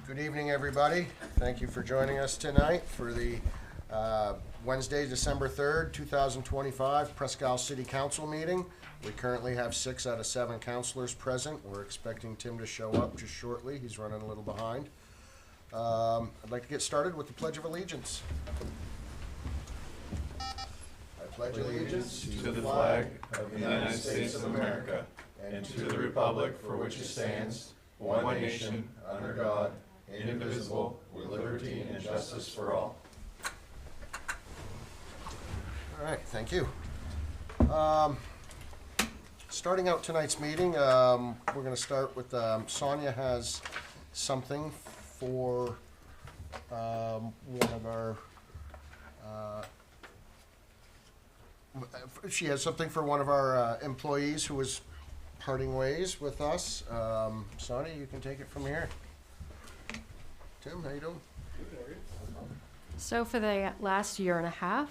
Good evening, everybody. Thank you for joining us tonight for the Wednesday, December 3rd, 2025 Presque City Council meeting. We currently have 6 out of 7 councilors present. We're expecting Tim to show up just shortly. He's running a little behind. I'd like to get started with the Pledge of Allegiance. I pledge allegiance to the flag of the United States of America and to the republic for which it stands, one nation, under God, indivisible, with liberty and justice for all. All right, thank you. Starting out tonight's meeting, we're going to start with Sonia has something for one of our. She has something for one of our employees who is parting ways with us. Sonia, you can take it from here. Tim, how you doing? So for the last year and a half,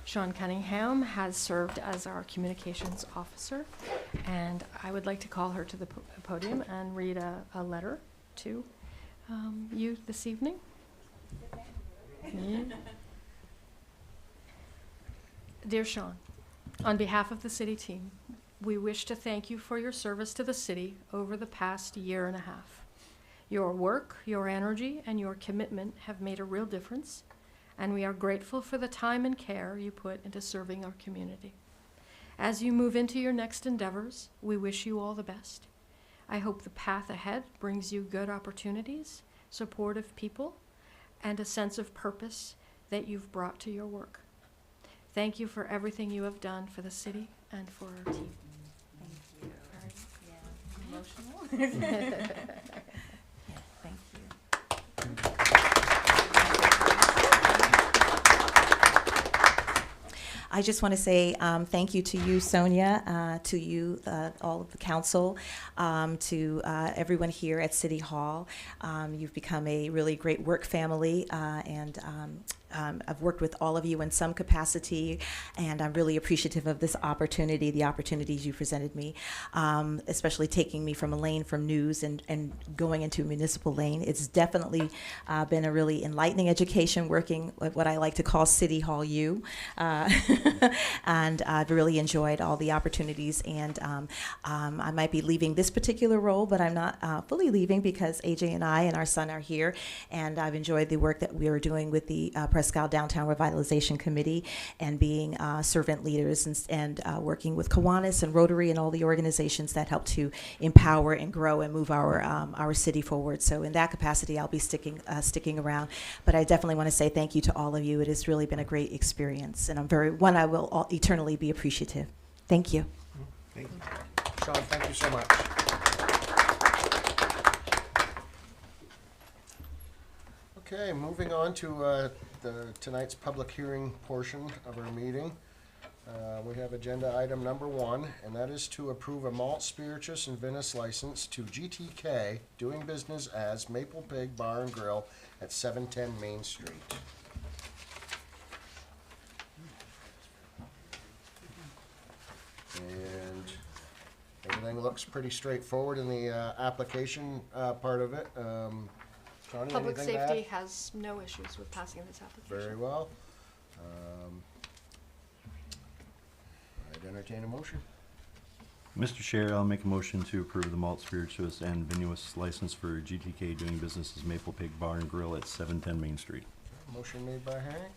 Sean Cunningham has served as our communications officer, and I would like to call her to the podium and read a letter to you this evening. Yeah. Dear Sean, on behalf of the city team, we wish to thank you for your service to the city over the past year and a half. Your work, your energy, and your commitment have made a real difference, and we are grateful for the time and care you put into serving our community. As you move into your next endeavors, we wish you all the best. I hope the path ahead brings you good opportunities, supportive people, and a sense of purpose that you've brought to your work. Thank you for everything you have done for the city and for our team. Thank you. Yeah, emotional. Thank you. I just want to say thank you to you, Sonia, to you, all of the council, to everyone here at City Hall. You've become a really great work family, and I've worked with all of you in some capacity, and I'm really appreciative of this opportunity, the opportunities you presented me, especially taking me from a lane from news and going into a municipal lane. It's definitely been a really enlightening education working with what I like to call City Hall U. And I've really enjoyed all the opportunities, and I might be leaving this particular role, but I'm not fully leaving because AJ and I and our son are here, and I've enjoyed the work that we are doing with the Presque Downtown Revitalization Committee and being servant leaders and working with Kiwanis and Rotary and all the organizations that help to empower and grow and move our city forward. So in that capacity, I'll be sticking around, but I definitely want to say thank you to all of you. It has really been a great experience, and I will eternally be appreciative. Thank you. Thank you. Sean, thank you so much. Okay, moving on to tonight's public hearing portion of our meeting. We have agenda item number 1, and that is to approve a malt, spirituous, and vinous license to GTK, doing business as Maple Pig Bar and Grill at 710 Main Street. And everything looks pretty straightforward in the application part of it. Connie, Public anything to add? safety has no issues with passing this application. Very well. I'd entertain a motion. Mr. Chair, I'll make a motion to approve the malt, spirituous, and vinous license for GTK doing business as Maple Pig Bar and Grill at 710 Main Street. Motion made by Hank,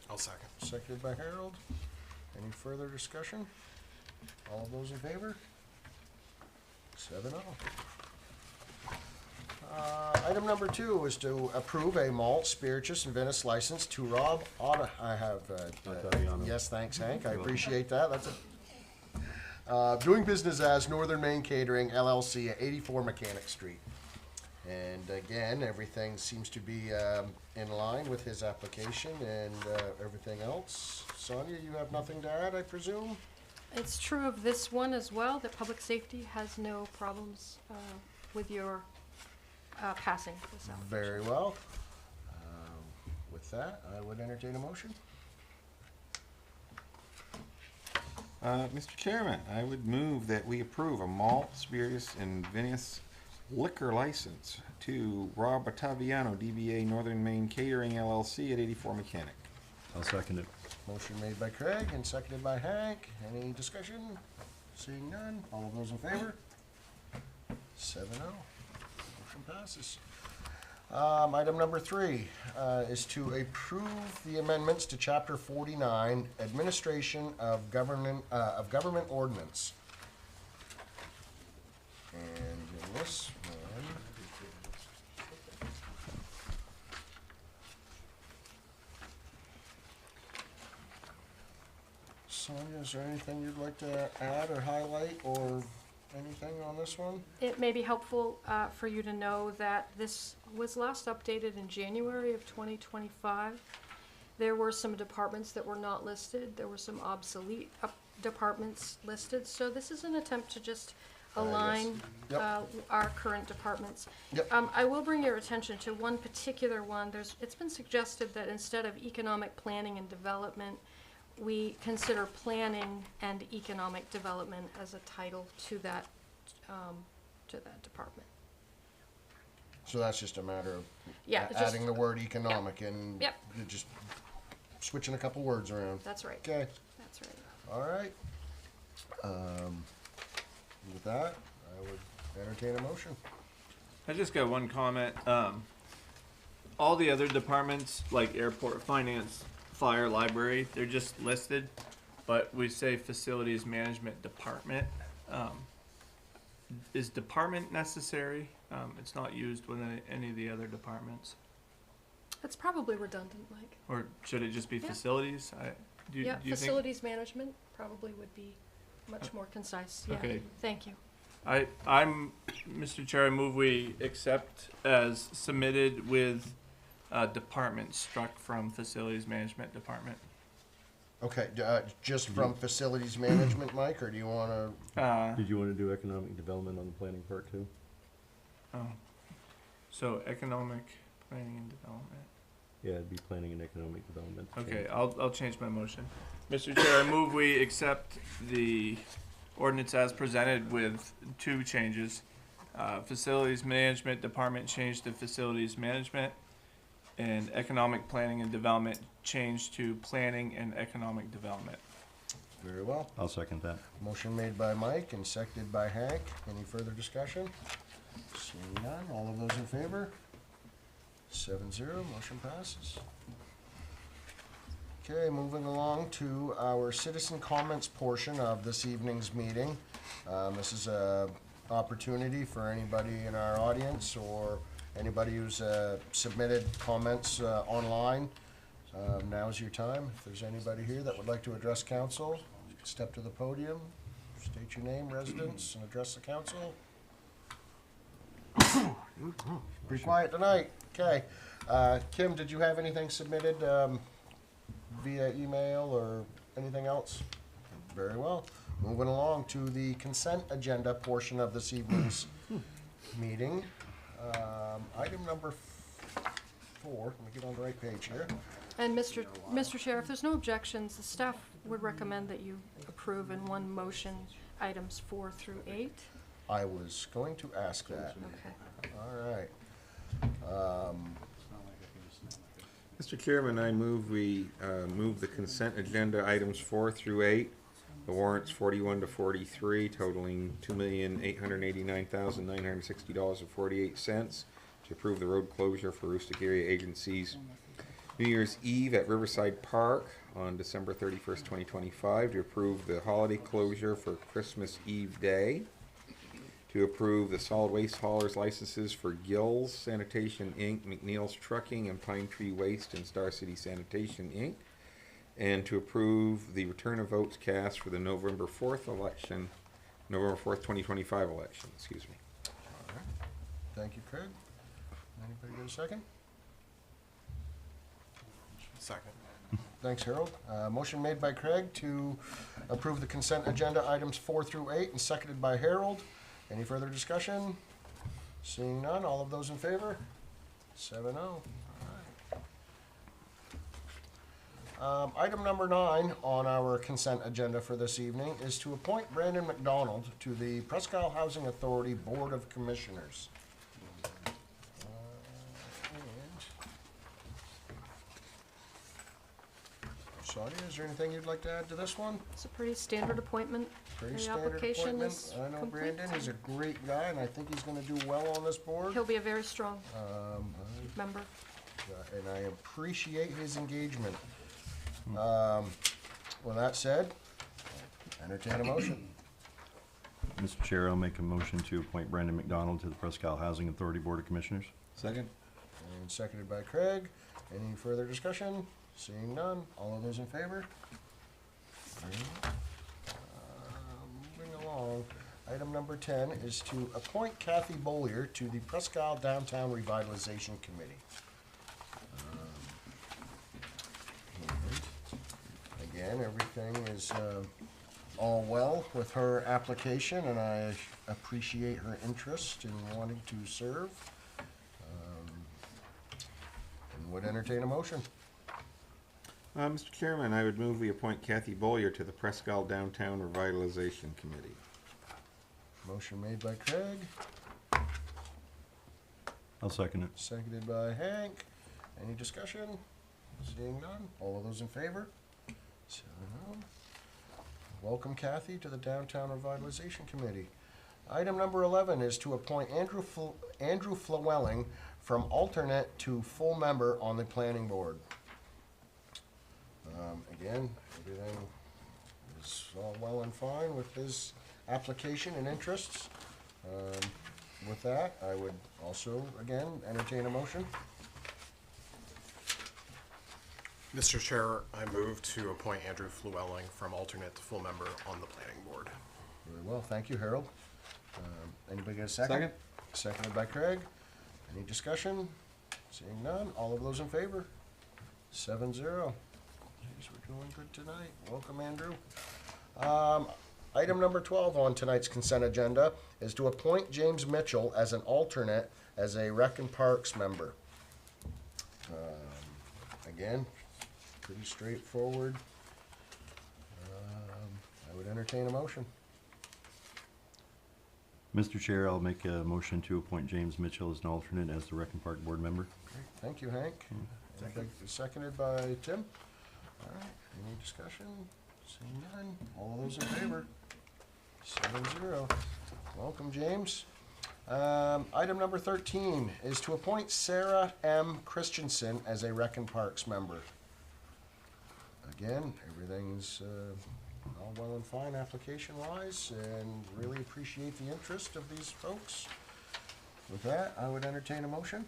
I'll second. seconded by Harold. Any further discussion? All of those in favor? 7-0. Item number 2 is to approve a malt, spirituous, and vinous license to Rob Otta. I have. Ottaviano. Yes, thanks, Hank. I appreciate that. That's doing business as Northern Maine Catering LLC at 84 Mechanic Street. And again, everything seems to be in line with his application and everything else. Sonia, you have nothing to add, I presume? It's true of this one as well, that public safety has no problems with your passing this application. Very well. With that, I would entertain a motion. Mr. Chairman, I would move that we approve a malt, spirituous, and vinous liquor license to Rob Ottaviano, DBA Northern Maine Catering LLC at 84 Mechanic. I'll second it. Motion made by Craig and seconded by Hank. Any discussion? Seeing none. All of those in favor? 7-0. Motion passes. Item number 3 is to approve the amendments to Chapter 49, Administration of Government Ordinance. And in this one, Sonia, is there anything you'd like to add or highlight or anything on this one? It may be helpful for you to know that this was last updated in January of 2025. There were some departments that were not listed. There were some obsolete departments listed. So this is an attempt to just align Yep. our current departments. Yep. I will bring your attention to one particular one. It's been suggested that instead of economic planning and development, we consider planning and economic development as a title to that department. So that's just a matter of Yeah, it's just- adding the word economic and Yep. you're just switching a couple words around. That's right. Okay, That's right. all right. With that, I would entertain a motion. I just got one comment. All the other departments, like airport, finance, fire, library, they're just listed, but we say facilities management department. Is department necessary? It's not used with any of the other departments. That's probably redundant, Mike. Or should it just be Yeah. facilities? Do you think? Facilities management probably would be much more concise. Yeah. Okay. Thank you. I'm, Mr. Chair, I move we accept as submitted with department struck from facilities management department. Okay, just from facilities management, Mike, or do you wanna, Did you want to do economic development on the planning part too? So economic planning and development. Yeah, it'd be planning and economic development. Okay, I'll change my motion. Mr. Chair, I move we accept the ordinance as presented with 2 changes. Facilities management department changed to facilities management, and economic planning and development changed to planning and economic development. very well. I'll second that. Motion made by Mike and seconded by Hank. Any further discussion? Seeing none, all of those in favor? 7-0, motion passes. Okay, moving along to our citizen comments portion of this evening's meeting. This is a opportunity for anybody in our audience or anybody who's submitted comments online. Now's your time. If there's anybody here that would like to address council, step to the podium, state your name, residence, and address the council. Pretty quiet tonight. Okay. Kim, did you have anything submitted via email or anything else? Very well. Moving along to the consent agenda portion of this evening's meeting. Item number 4, let me get on the right page here. And Mr. Chair, if there's no objections, the staff would recommend that you approve in one motion items 4 through 8. I was going to ask that. Okay. All right. Mr. Chairman, I move we move the consent agenda items 4 through 8, the warrants 41 to 43 totaling $2,899,960.48 to approve the road closure for Aroostook Area Agencies New Year's Eve at Riverside Park on December 31st, 2025, to approve the holiday closure for Christmas Eve Day, to approve the solid waste haulers licenses for Gills Sanitation Inc., McNeil's Trucking, and Pine Tree Waste and Star City Sanitation Inc., and to approve the return of votes cast for the November 4th election, November 4th, 2025 election, excuse me. All right. Thank you, Craig. Anybody got a second? Second. Thanks, Harold. Motion made by Craig to approve the consent agenda items 4 through 8 and seconded by Harold. Any further discussion? Seeing none, all of those in favor? 7-0. All right. Item number 9 on our consent agenda for this evening is to appoint Brandon McDonald to the Presque Housing Authority Board of Commissioners. Sonia, is there anything you'd like to add to this one? It's a pretty standard appointment. Pretty The standard application appointment. is I know complete. Brandon, he's a great guy, and I think he's gonna do well on this board. He'll be a very strong Um, member. and I appreciate his engagement. With that said, entertain a motion. Mr. Chair, I'll make a motion to appoint Brandon McDonald to the Presque Housing Authority Board of Commissioners. Second? And seconded by Craig. Any further discussion? Seeing none. All of those in favor? Moving along. Item number 10 is to appoint Kathy Bollier to the Presque Isle Downtown Revitalization Committee. And again, everything is all well with her application, and I appreciate her interest in wanting to serve. And would entertain a motion. Mr. Chairman, I would move we appoint Kathy Bollier to the Presque Isle Downtown Revitalization Committee. Motion made by Craig, I'll second it. seconded by Hank. Any discussion? Seeing none. All of those in favor? 7-0. Welcome Kathy to the Downtown Revitalization Committee. Item number 11 is to appoint Andrew Flewelling from alternate to full member on the planning board. Again, everything is all well and fine with his application and interests. With that, I would also, again, entertain a motion. Mr. Chair, I move to appoint Andrew Flewelling from alternate to full member on the planning board. Very well, thank you, Harold. Anybody get a second? Second. Seconded by Craig. Any discussion? Seeing none, all of those in favor? 7-0. Jeez, we're doing good tonight. Welcome, Andrew. Item number 12 on tonight's consent agenda is to appoint James Mitchell as an alternate as a Rec and Parks member. Again, pretty straightforward. I would entertain a motion. Mr. Chair, I'll make a motion to appoint James Mitchell as an alternate as the Rec and Park Board member. Thank you, Hank. Seconded by Tim. All right, any discussion? Seeing none, all those in favor? 7-0. Welcome, James. Item number 13 is to appoint Sarah M. Christensen as a Rec and Parks member. Again, everything's all well and fine application-wise, and really appreciate the interest of these folks. With that, I would entertain a motion.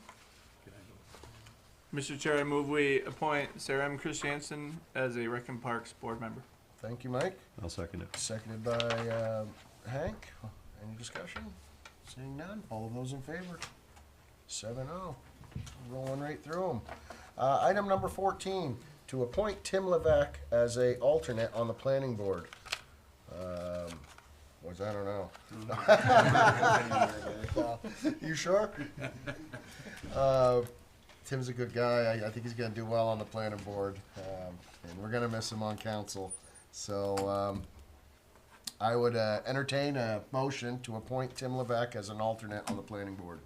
Mr. Chair, I move we appoint Sarah M. Christiansen as a Rec and Parks board member. Thank you, Mike. I'll second it. Seconded by Hank. Any discussion? Seeing none. All of those in favor? 7-0. Rolling right through them. Item number 14, to appoint Tim Levesque as a alternate on the planning board. Was I don't know. You sure? Tim's a good guy. I think he's gonna do well on the planning board. And we're gonna miss him on council. So, I would entertain a motion to appoint Tim Levesque as an alternate on the planning board.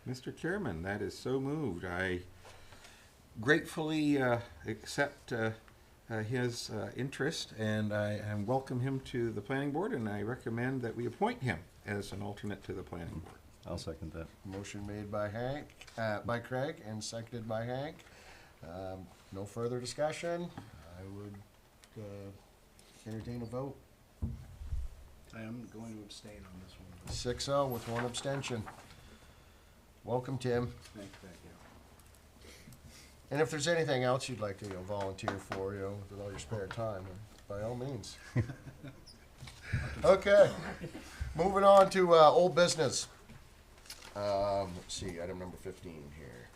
Mr. Chairman, that is so moved. I gratefully accept his interest, and I welcome him to the planning board, and I recommend that we appoint him as an alternate to the planning board. I'll second that. Motion made by by Craig, and seconded by Hank. No further discussion. I would entertain a vote. I am going to abstain on this one. 6-0 with one abstention. Welcome, Tim. Thank you. And if there's anything else you'd like to volunteer for, with all your spare time, by all means. Okay, moving on to old business. Let's see, item number 15 here.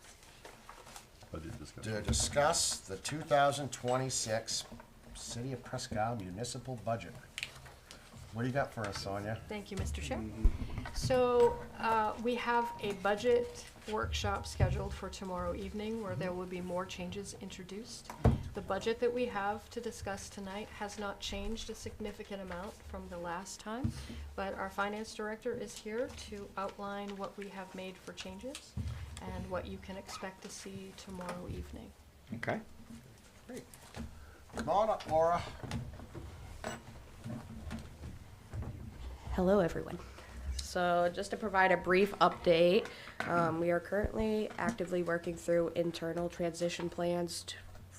Budget discussion. To discuss the 2026 City of Presque Isle municipal budget. What do you got for us, Sonia? Thank you, Mr. Chair. So, we have a budget workshop scheduled for tomorrow evening where there will be more changes introduced. The budget that we have to discuss tonight has not changed a significant amount from the last time, but our finance director is here to outline what we have made for changes and what you can expect to see tomorrow evening. Okay. Great. Come on up, Laura. Hello, everyone. So just to provide a brief update, we are currently actively working through internal transition plans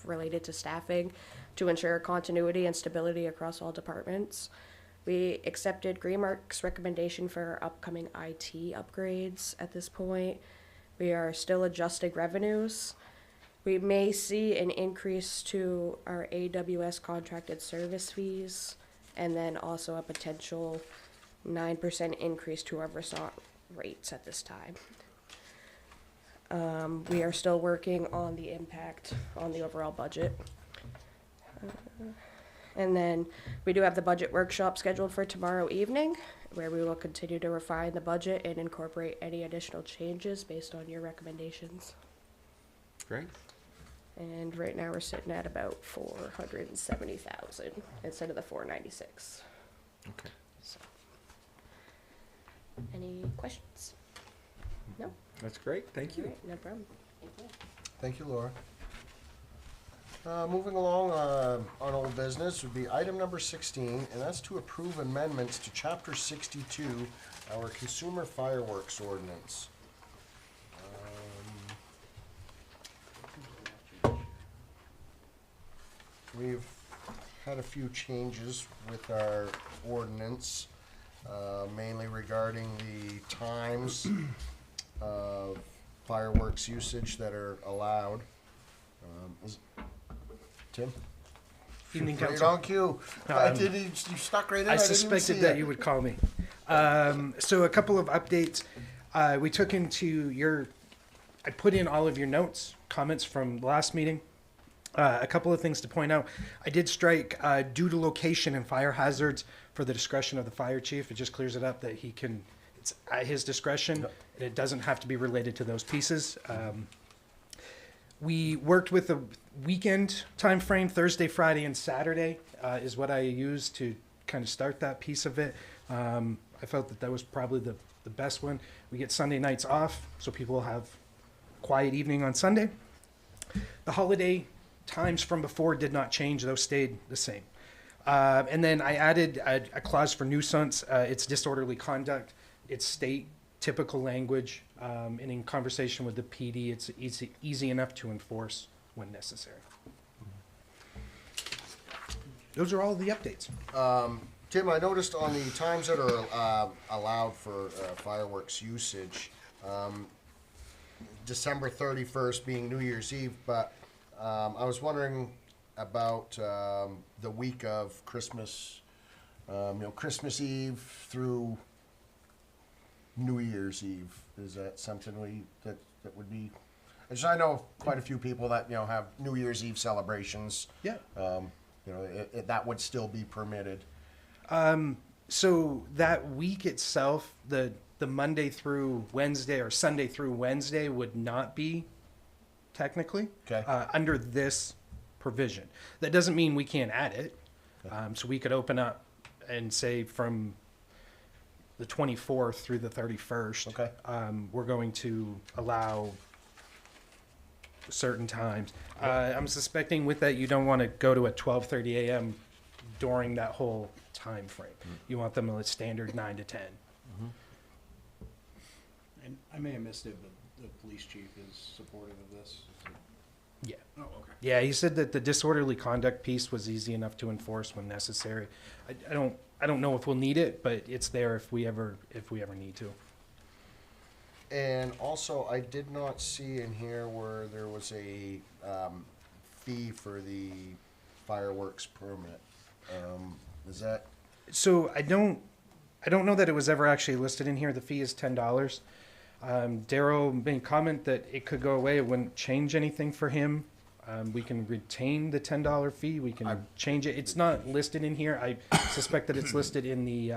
related to staffing to ensure continuity and stability across all departments. We accepted Greenmark's recommendation for our upcoming IT upgrades at this point. We are still adjusting revenues. We may see an increase to our AWS contracted service fees, and then also a potential 9% increase to our Versant rates at this time. We are still working on the impact on the overall budget. And then we do have the budget workshop scheduled for tomorrow evening, where we will continue to refine the budget and incorporate any additional changes based on your recommendations. Great. And right now we're sitting at about 470,000 instead of the 496. Okay. So, any questions? No? That's great. Thank you. All right, no problem. Thank you. Thank you, Laura. Moving along on old business would be item number 16, and that's to approve amendments to Chapter 62, our Consumer Fireworks Ordinance. We've had a few changes with our ordinance, mainly regarding the times of fireworks usage that are allowed. Tim? Evening, Right Council. on cue. You stuck right in. I didn't even suspected see that it. you would call me. So a couple of updates. We took into I put in all of your notes, comments from the last meeting. A couple of things to point out. I did strike due to location and fire hazards for the discretion of the fire chief. It just clears it up that it's at his discretion, and it doesn't have to be related to those pieces. We worked with a weekend time frame, Thursday, Friday, and Saturday is what I used to kind of start that piece of it. I felt that was probably the best one. We get Sunday nights off, so people will have a quiet evening on Sunday. The holiday times from before did not change. Those stayed the same. And then I added a clause for nuisance. It's disorderly conduct. It's state typical language. And in conversation with the PD, it's easy enough to enforce when necessary. Those are all the updates. Tim, I noticed on the times that are allowed for fireworks usage, December 31st being New Year's Eve, but I was wondering about the week of Christmas, Christmas Eve through New Year's Eve. Is that something that would be? I know quite a few people that have New Year's Eve celebrations. Yeah. That would still be permitted. So that week itself, the Monday through Wednesday or Sunday through Wednesday would not be technically under this provision. That doesn't mean we can't add it. So we could open up and say from the 24th through the 31st, we're going to allow certain times. I'm suspecting with that you don't want to go to a 12:30 a.m. during that whole time frame. You want them at standard 9 to 10. And I may have missed it, but the police chief is supportive of this. Yeah. Oh, okay. Yeah, he said that the disorderly conduct piece was easy enough to enforce when necessary. I don't know if we'll need it, but it's there if we ever need to. And also, I did not see in here where there was a fee for the fireworks permit. Is that? So I don't know that it was ever actually listed in here. The fee is $10. Daryl made a comment that it could go away. It wouldn't change anything for him. We can retain the $10 fee. We can change it. It's not listed in here. I suspect that it's listed in the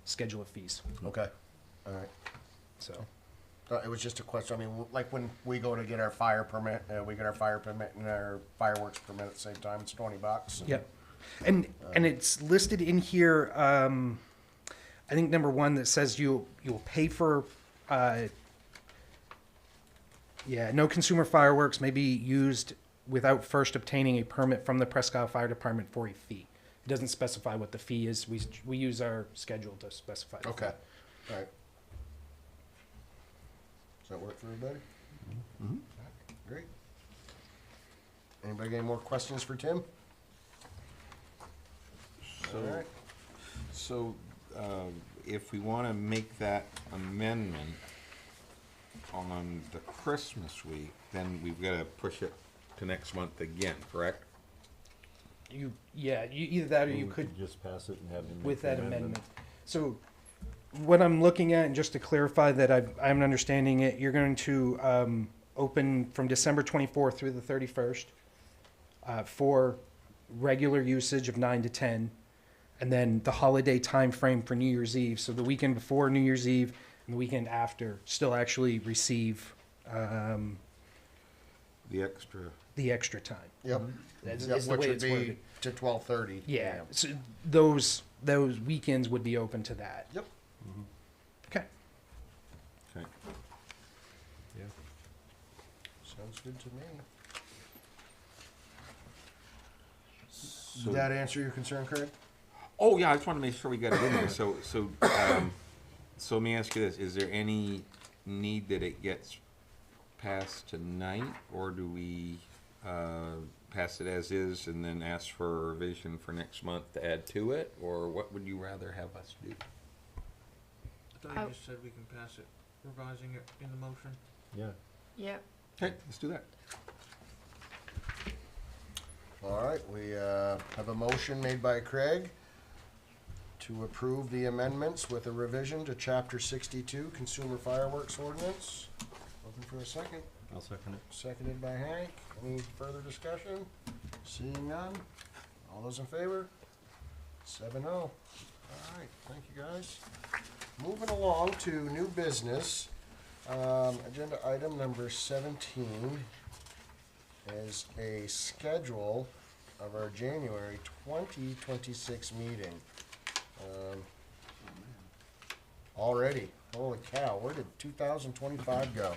schedule of fees. Okay. All right. So It was just a question. I mean, like when we go to get our fire permit, we get our fire permit and our fireworks permit at the same time. It's $20. Yep. And it's listed in here. I think number one that says you'll pay for. No consumer fireworks may be used without first obtaining a permit from the Presque Isle Fire Department for a fee. It doesn't specify what the fee is. We use our schedule to specify. The Okay, fee. all right. Does that work for everybody? Mhm. Great. Anybody got any more questions for Tim? All right. So, if we want to make that amendment on the Christmas week, then we've got to push it to next month again, correct? You either that or you We could just pass it and have him make with the that amendment. So what I'm looking at, and just to clarify that I'm understanding it, you're going to open from December 24th through the 31st for regular usage of 9 to 10, and then the holiday time frame for New Year's Eve. So the weekend before New Year's Eve and the weekend after still actually receive The extra. the extra time. Yep. That's Yep, is the which way would it's be worded. to 12:30. Yeah. So those weekends would be open to that. Yep. Okay. Okay. Sounds good to me. So, Did that answer your concern, Craig? oh yeah, I just want to make sure we got it in there. So let me ask you this: is there any need that it gets passed tonight, or do we pass it as is and then ask for a revision for next month to add to it, or what would you rather have us do? I thought you just said we can pass it, revising it in the motion. Yeah. Yep. Okay, let's do that. All right, we have a motion made by Craig to approve the amendments with a revision to Chapter 62 Consumer Fireworks Ordinance. Looking for a second. I'll second it. Seconded by Hank. Any further discussion? Seeing none. All those in favor? 7-0. All right, thank you, guys. Moving along to new business. Agenda item number 17 is a schedule of our January 2026 meeting. Already, holy cow, where did 2025 go?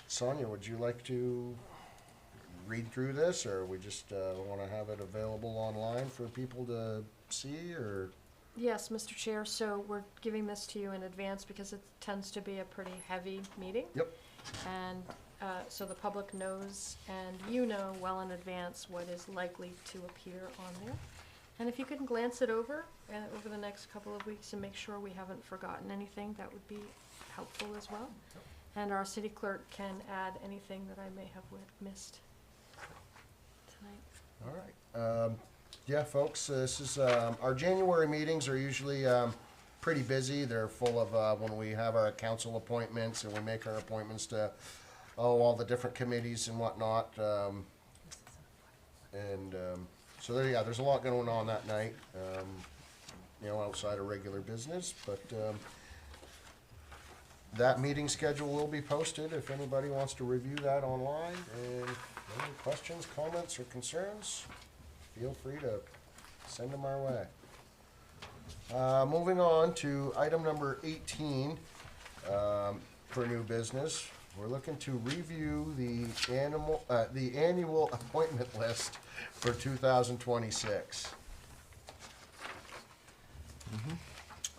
Sonia, would you like to read through this, or we just want to have it available online for people to see, or? Yes, Mr. Chair, so we're giving this to you in advance because it tends to be a pretty heavy meeting. Yep. And so the public knows and you know well in advance what is likely to appear on there. And if you can glance it over the next couple of weeks and make sure we haven't forgotten anything, that would be helpful as well. And our city clerk can add anything that I may have missed tonight. All right. Yeah, folks, this is, our January meetings are usually pretty busy. They're full of, when we have our council appointments and we make our appointments to, all the different committees and whatnot. So there, yeah, there's a lot going on that night, outside of regular business. But that meeting schedule will be posted if anybody wants to review that online. And any questions, comments, or concerns? Feel free to send them our way. Moving on to item number 18 for new business. We're looking to review the annual appointment list for 2026.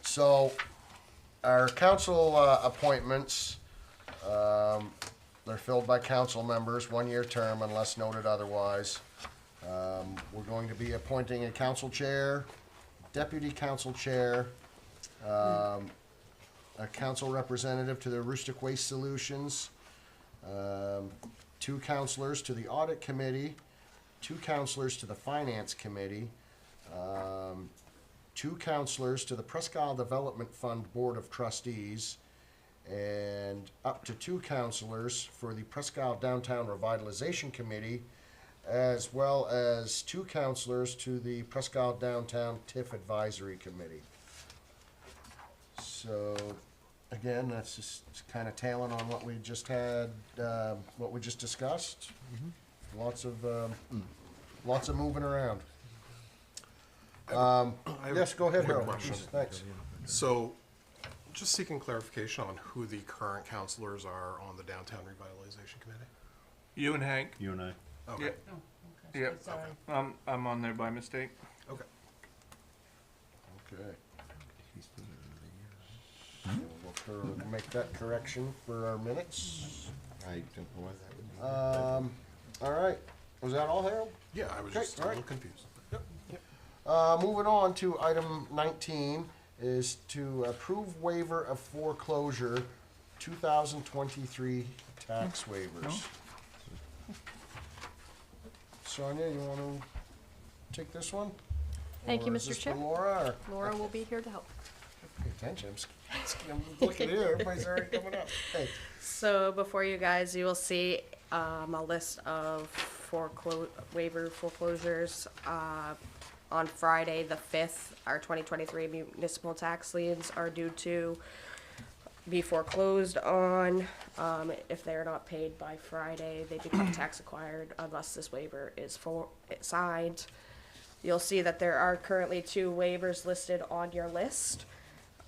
So our council appointments, they're filled by council members, 1-year term unless noted otherwise. We're going to be appointing a council chair, deputy council chair, a council representative to the Aroostook Waste Solutions, 2 counselors to the Audit Committee, 2 counselors to the Finance Committee, 2 counselors to the Presque Isle Development Fund Board of Trustees, and up to 2 counselors for the Presque Isle Downtown Revitalization Committee, as well as 2 counselors to the Presque Isle Downtown TIF Advisory Committee. So, again, that's just kind of tailing on what we just had, what we just discussed. Lots of moving around. Yes, go ahead, quick Harold. question. Thanks. So, just seeking clarification on who the current counselors are on the Downtown Revitalization Committee. You and Hank. You and I. Okay. Yep. I'm on there by mistake. Okay. Okay. We'll make that correction for our minutes. I don't know why that would be. All right. Was that all, Harold? Yeah, I was Okay, just a all right. little confused. Moving on to item 19 is to approve waiver of foreclosure 2023 tax waivers. Sonia, you want to take this one? Thank you, Or is Mr. this for Chair. Laura, or? Laura will be here to help. Pay attention. I'm looking here. Everybody's already coming up. Hey. So before you guys, you will see a list of waiver foreclosures. On Friday, the 5th, our 2023 municipal tax liens are due to be foreclosed on. If they're not paid by Friday, they become tax acquired unless this waiver is signed. You'll see that there are currently 2 waivers listed on your list.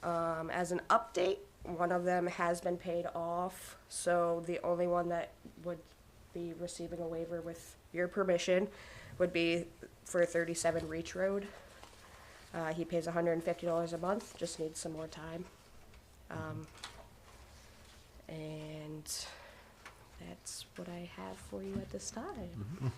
As an update, one of them has been paid off, so the only one that would be receiving a waiver with your permission would be for 37 Reach Road. He pays $150 a month, just needs some more time. And that's what I have for you at this time.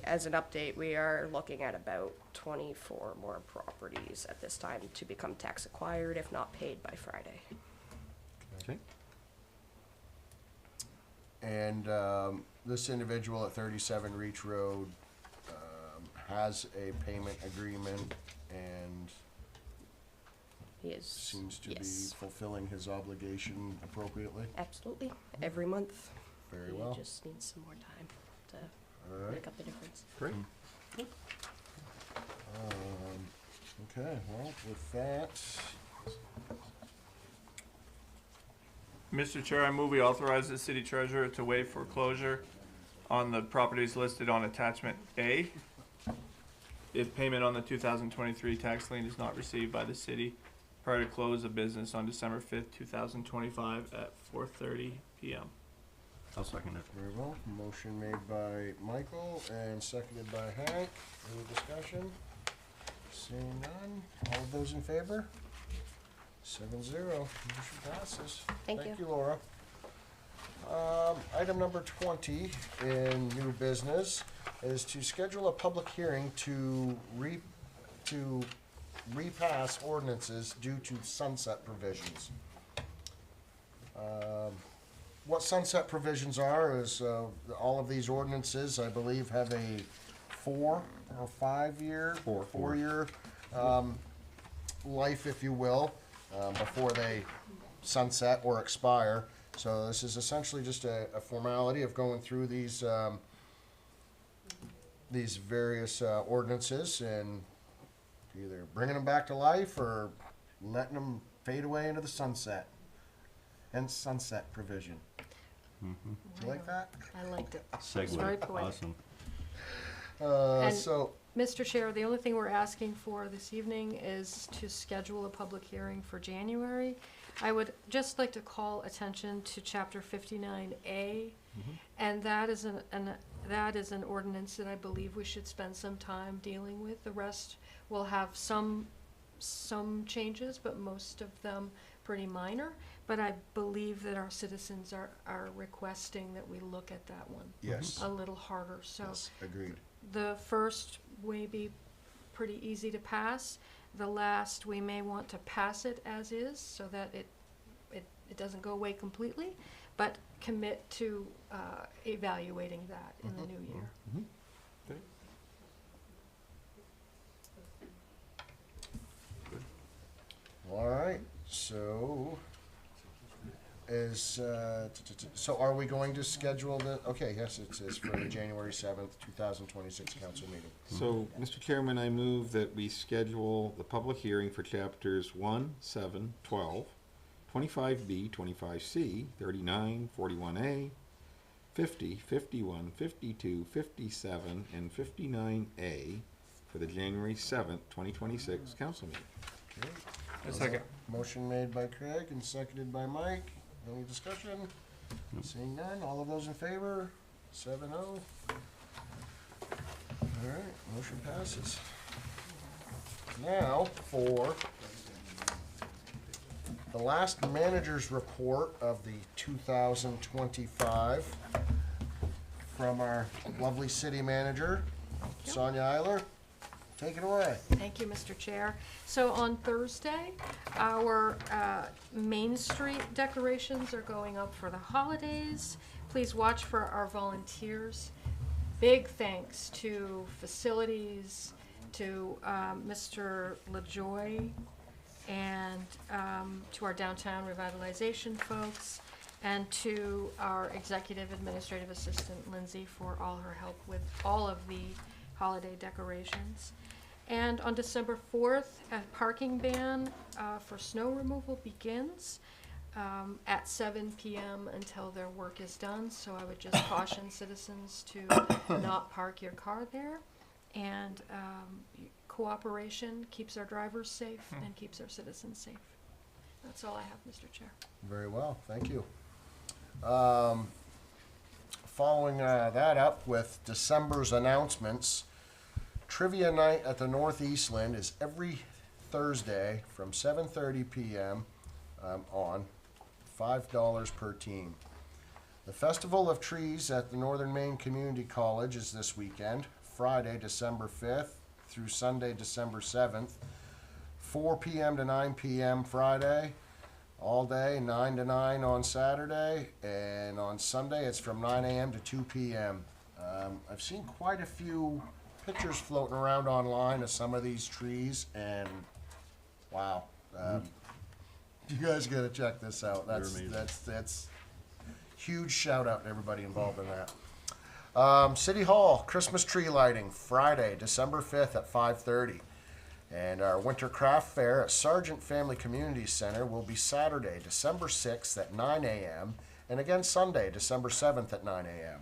As an update, we are looking at about 24 more properties at this time to become tax acquired if not paid by Friday. Okay. And this individual at 37 Reach Road has a payment agreement and He is, seems to be yes, fulfilling his obligation appropriately. absolutely, every month. Very He well. just needs some more time to All right. make up the difference. Great. Okay, well, with that, Mr. Chair, I move we authorize the city treasurer to waive foreclosure on the properties listed on attachment A if payment on the 2023 tax lien is not received by the city prior to close of business on December 5th, 2025 at 4:30 p.m. I'll second it. very well. Motion made by Michael and seconded by Hank. Any discussion? Seeing none. All of those in favor? 7-0. Motion passes. Thank Thank you. you, Laura. Item number 20 in new business is to schedule a public hearing to repass ordinances due to sunset provisions. What sunset provisions are is all of these ordinances, I believe, have a 4 or 5 year, Four. 4 year life, if you will, before they sunset or expire. So this is essentially just a formality of going through these various ordinances and either bringing them back to life or letting them fade away into the sunset. Hence sunset provision. Do you like that? I liked it. Very Segue, poetic. awesome. And- So, Mr. Chair, the only thing we're asking for this evening is to schedule a public hearing for January. I would just like to call attention to Chapter 59A, and that is an ordinance that I believe we should spend some time dealing with. The rest will have some changes, but most of them pretty minor. But I believe that our citizens are requesting that we look at that one yes, a little harder, so. yes, agreed. The first may be pretty easy to pass. The last, we may want to pass it as is so that it doesn't go away completely, but commit to evaluating that in the new year. All right, so so are we going to schedule okay, yes, it is for the January 7th, 2026 council meeting. So, Mr. Chairman, I move that we schedule the public hearing for chapters 1, 7, 12, 25B, 25C, 39, 41A, 50, 51, 52, 57, and 59A for the January 7th, 2026 council meeting. Okay. A second. Motion made by Craig and seconded by Mike. Any discussion? Seeing none, all of those in favor? 7-0. All right, motion passes. Now for the last manager's report of the 2025 from our lovely city manager, Sonia Eiler. Take it away. Thank you, Mr. Chair. So on Thursday, our Main Street decorations are going up for the holidays. Please watch for our volunteers. Big thanks to facilities, to Mr. LaJoy, and to our downtown revitalization folks, and to our executive administrative assistant, Lindsay, for all her help with all of the holiday decorations. And on December 4th, a parking ban for snow removal begins at 7 p.m. until their work is done. So I would just caution citizens to not park your car there. And cooperation keeps our drivers safe and keeps our citizens safe. That's all I have, Mr. Chair. Very well, thank you. Following that up with December's announcements, Trivia Night at the Northeastland is every Thursday from 7:30 p.m. On, $5 per team. The Festival of Trees at the Northern Maine Community College is this weekend, Friday, December 5th through Sunday, December 7th, 4 p.m. to 9 p.m. Friday, all day, 9 to 9 on Saturday, and on Sunday it's from 9 a.m. to 2 p.m. I've seen quite a few pictures floating around online of some of these trees, and wow, you guys gotta check this out. That's huge shout out to everybody involved in that. City Hall Christmas tree lighting Friday, December 5th at 5:30, and our winter craft fair at Sargent Family Community Center will be Saturday, December 6th at 9 a.m. and again Sunday, December 7th at 9 a.m.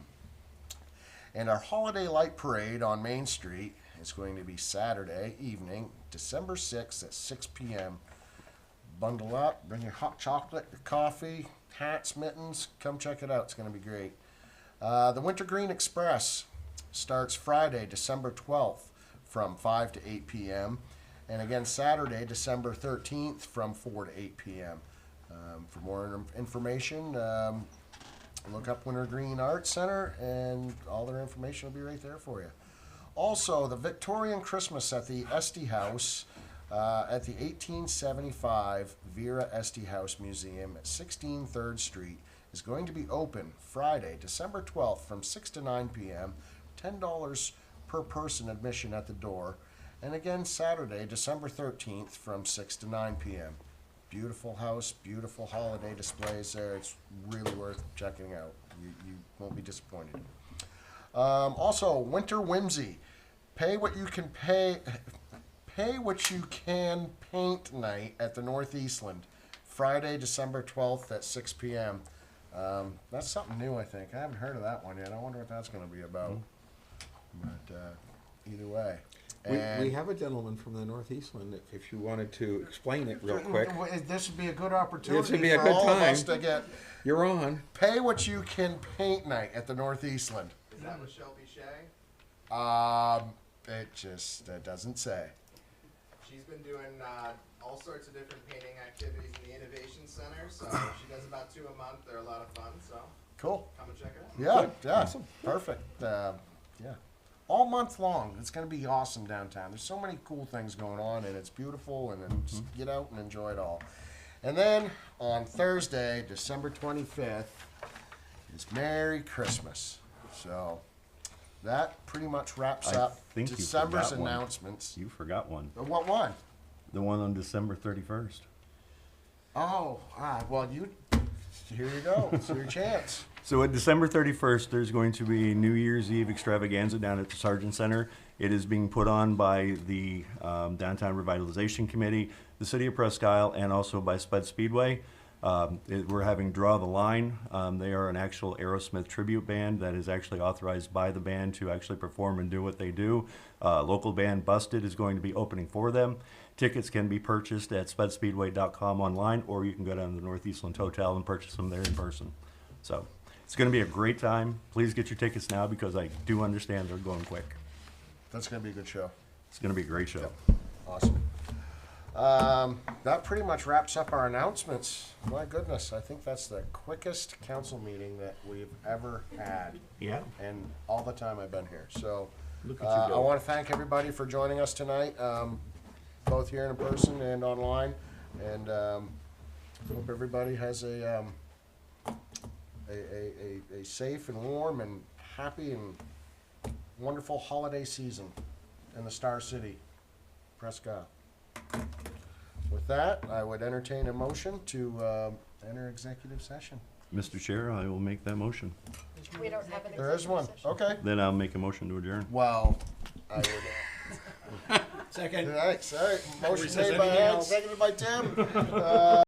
And our holiday light parade on Main Street is going to be Saturday evening, December 6th at 6 p.m. Bundle up, bring your hot chocolate, your coffee, hats, mittens, come check it out. It's going to be great. The Wintergreen Express starts Friday, December 12th from 5 to 8 p.m. and again Saturday, December 13th from 4 to 8 p.m. For more information, look up Wintergreen Arts Center, and all their information will be right there for you. Also, the Victorian Christmas at the Esty House, at the 1875 Vera Esty House Museum at 16 3rd Street is going to be open Friday, December 12th from 6 to 9 p.m., $10 per person admission at the door, and again Saturday, December 13th from 6 to 9 p.m. Beautiful house, beautiful holiday displays there. It's really worth checking out. You won't be disappointed. Also, Winter Whimsy. Pay what you can pay. Pay what you can paint night at the Northeastland. Friday, December 12th at 6 p.m. That's something new, I think. I haven't heard of that one yet. I wonder what that's going to be about. But either way. We have a gentleman from the Northeastland, if you wanted to explain it real quick. This would be a good opportunity This would be a for good all of us time. to get You're on. Pay What You Can Paint night at the Northeastland. Is that with Shelby Shea? It just doesn't say. She's been doing all sorts of different painting activities in the Innovation Center, so she does about 2 a month. They're a lot of fun, so Cool. come and check it out. Yeah, yeah, Awesome. perfect. Yeah, all month long. It's going to be awesome downtown. There's so many cool things going on, and it's beautiful, and then just get out and enjoy it all. And then on Thursday, December 25th, is Merry Christmas. So that pretty much wraps I up think you December's forgot one. announcements. You forgot one. What one? The one on December 31st. Oh, well, here you go. It's your chance. So at December 31st, there's going to be New Year's Eve extravaganza down at the Sargent Center. It is being put on by the Downtown Revitalization Committee, the City of Presque Isle, and also by Spud Speedway. We're having Draw the Line. They are an actual Aerosmith tribute band that is actually authorized by the band to actually perform and do what they do. Local band Busted is going to be opening for them. Tickets can be purchased at spudspeedway.com online, or you can go down to the Northeastland Hotel and purchase them there in person. So it's going to be a great time. Please get your tickets now because I do understand they're going quick. That's gonna be a good show. It's going to be a great show. Awesome. That pretty much wraps up our announcements. My goodness, I think that's the quickest council meeting that we've ever had. Yeah. And all the time I've been here. So, Look at you I go. want to thank everybody for joining us tonight, both here in person and online. And hope everybody has a safe and warm and happy and wonderful holiday season in the Star City, Presque. With that, I would entertain a motion to enter executive session. Mr. Chair, I will make that motion. We don't have an There is one. Okay. Then I'll make a motion to adjourn. Well, I would. Second. All right, sorry. Motion says made by anything Ed, else. seconded by Tim.